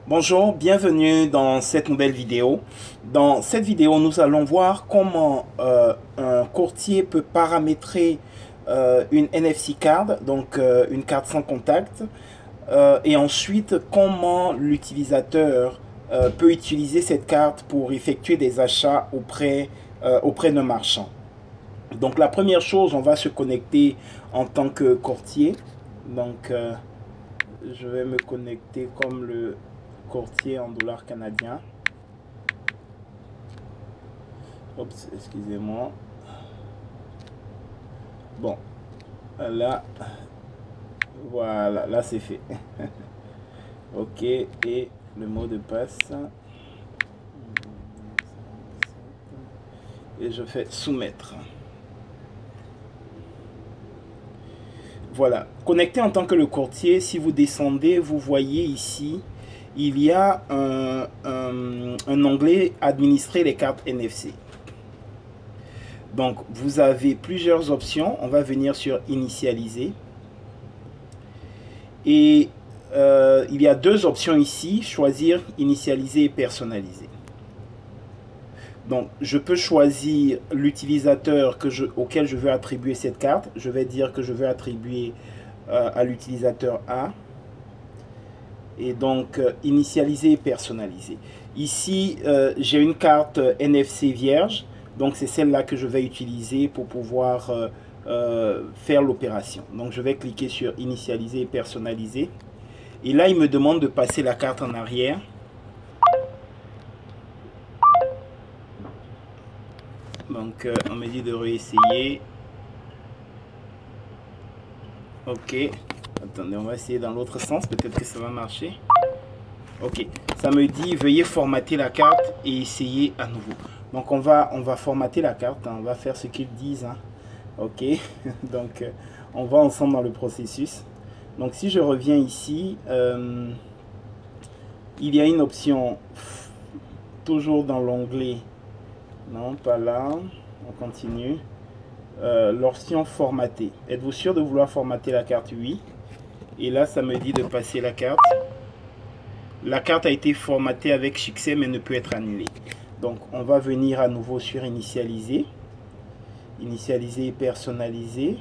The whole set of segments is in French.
Bonjour, bienvenue dans cette nouvelle vidéo. Dans cette vidéo, nous allons voir comment un courtier peut paramétrer une NFC card, donc une carte sans contact, et ensuite comment l'utilisateur peut utiliser cette carte pour effectuer des achats auprès d'un marchand. Donc la première chose, on va se connecter en tant que courtier. Donc je vais me connecter comme le courtier en dollars canadiens. Oups, excusez-moi. Bon, là, voilà, là c'est fait. Ok, et le mot de passe. Et je fais soumettre. Voilà, connecté en tant que le courtier, si vous descendez, vous voyez ici, il y a un onglet administrer les cartes NFC. Donc, vous avez plusieurs options. On va venir sur initialiser. Et il y a deux options ici, choisir initialiser et personnaliser. Donc, je peux choisir l'utilisateur auquel je veux attribuer cette carte. Je vais dire que je veux attribuer à l'utilisateur A. Et donc, initialiser et personnaliser. Ici, j'ai une carte NFC vierge. Donc, c'est celle-là que je vais utiliser pour pouvoir faire l'opération. Donc, je vais cliquer sur initialiser et personnaliser. Et là, il me demande de passer la carte en arrière. Donc, on me dit de réessayer. Ok. Attendez, on va essayer dans l'autre sens. Peut-être que ça va marcher. Ok. Ça me dit, veuillez formater la carte et essayer à nouveau. Donc, on va formater la carte. Hein. On va faire ce qu'ils disent. Hein. Ok. Donc, on va ensemble dans le processus. Donc, si je reviens ici, il y a une option toujours dans l'onglet. Non, pas là. On continue. L'option formater. Êtes-vous sûr de vouloir formater la carte? Oui. Et là, ça me dit de passer la carte. La carte a été formatée avec succès, mais ne peut être annulée. Donc, on va venir à nouveau sur initialiser. Initialiser et personnaliser.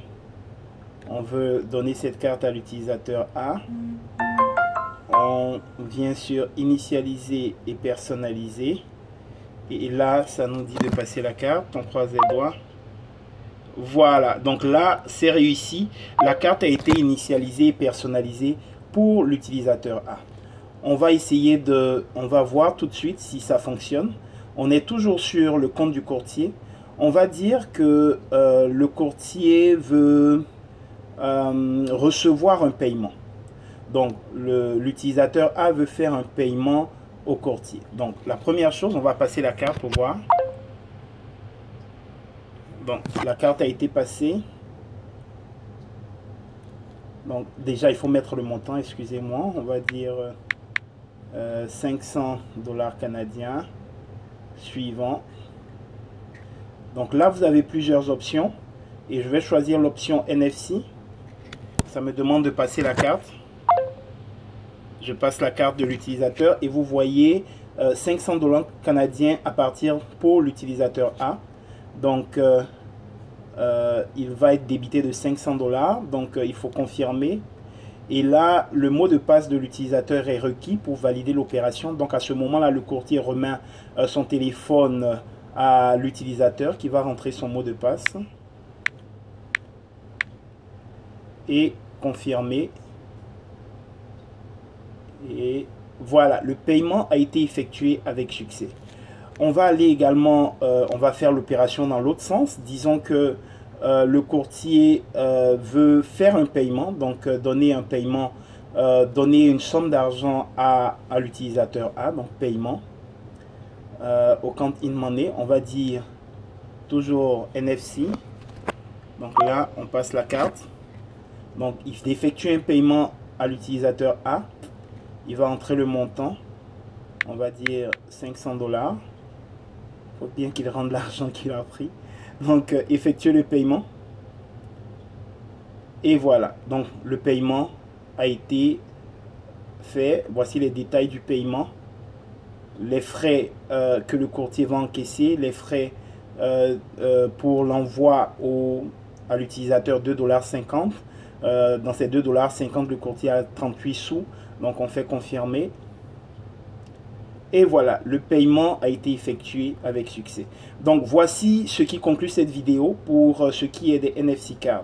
On veut donner cette carte à l'utilisateur A. On vient sur initialiser et personnaliser. Et là, ça nous dit de passer la carte. On croise les doigts. Voilà. Donc là, c'est réussi. La carte a été initialisée et personnalisée pour l'utilisateur A. On va essayer on va voir tout de suite si ça fonctionne. On est toujours sur le compte du courtier. On va dire que le courtier veut recevoir un paiement. Donc, l'utilisateur A veut faire un paiement au courtier. Donc, la première chose, on va passer la carte pour voir. Bon, la carte a été passée. Donc, déjà, il faut mettre le montant, excusez-moi. On va dire 500 dollars canadiens. Suivant. Donc là, vous avez plusieurs options. Et je vais choisir l'option NFC. Ça me demande de passer la carte. Je passe la carte de l'utilisateur et vous voyez 500 dollars canadiens à partir pour l'utilisateur A. Donc, il va être débité de 500 dollars. Donc, il faut confirmer. Et là, le mot de passe de l'utilisateur est requis pour valider l'opération. Donc, à ce moment-là, le courtier remet son téléphone à l'utilisateur qui va rentrer son mot de passe. Et confirmer. Et voilà, le paiement a été effectué avec succès. On va aller également, on va faire l'opération dans l'autre sens. Disons que le courtier veut faire un paiement, donc donner un paiement, donner une somme d'argent à l'utilisateur A, donc paiement. Au compte in money, on va dire toujours NFC. Donc là, on passe la carte. Donc il effectue un paiement à l'utilisateur A. Il va entrer le montant. On va dire 500 dollars. Il faut bien qu'il rende l'argent qu'il a pris. Donc, effectuer le paiement. Et voilà. Donc, le paiement a été fait. Voici les détails du paiement. Les frais que le courtier va encaisser, les frais pour l'envoi à l'utilisateur 2,50 $. Dans ces 2,50 $, le courtier a 38 sous. Donc on fait confirmer. Et voilà, le paiement a été effectué avec succès. Donc voici ce qui conclut cette vidéo pour ce qui est des NFC cards.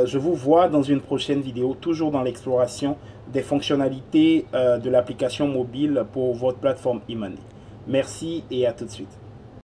Je vous vois dans une prochaine vidéo, toujours dans l'exploration des fonctionnalités de l'application mobile pour votre plateforme e-money. Merci et à tout de suite.